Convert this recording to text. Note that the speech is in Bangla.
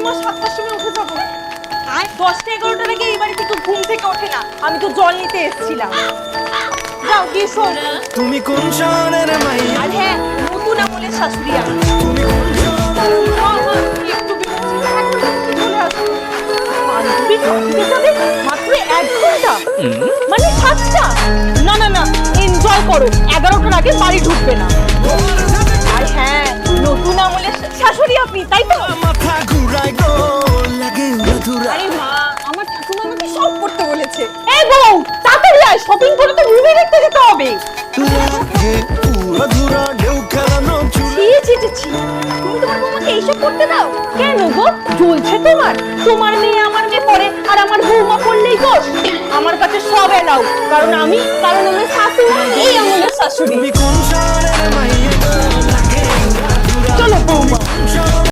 মা 7টার সময় উঠে যাবো। আর 10টা 11টার আগে এই বাড়িতে তো ঘুম থেকে ওঠে না। আমি তো জল নিতে এসেছিলাম। যাও গিয়ে শোন। তুমি কোন শহরের মাইয়া? আর হ্যাঁ, নতুন আমলের শাশুড়ি আমি। তুমি কোন শহরের মাইয়া? একটু চলে আসবো। বান্ধবী কাঁদতে যাবে মাত্র 1 ঘন্টা, মানে 7টা। না না না, এনজয় করো। 11টার আগে বাড়ি ঢুকবে না। আর হ্যাঁ, নতুন আমলের শাশুড়ি আপনি, তাই তো? মাথা ঘুরায় গো, লাগে উড়াধুরা। আরে মা, আমার ঠাকুমা আমাকে সব করতে বলেছে। এই বউ, তাড়াতাড়ি আয়, শপিং করে তো মুভি দেখতে যেতে হবে। লাগে উড়াধুরা, ঢেউ খেলানো চুলে। ছি ছি ছি, তুমি তোমার বৌমাকে এইসব করতে দাও কেন গো? জ্বলছে তোমার? তোমার মেয়ে আমার মেয়ে পড়ে, আর আমার বৌমা পড়লেই দোষ? আমার কাছে সব এলাও, কারণ আমার শাশুড়ি এই আমলের শাশুড়ি। তুমি কোন শহরের মাইয়া?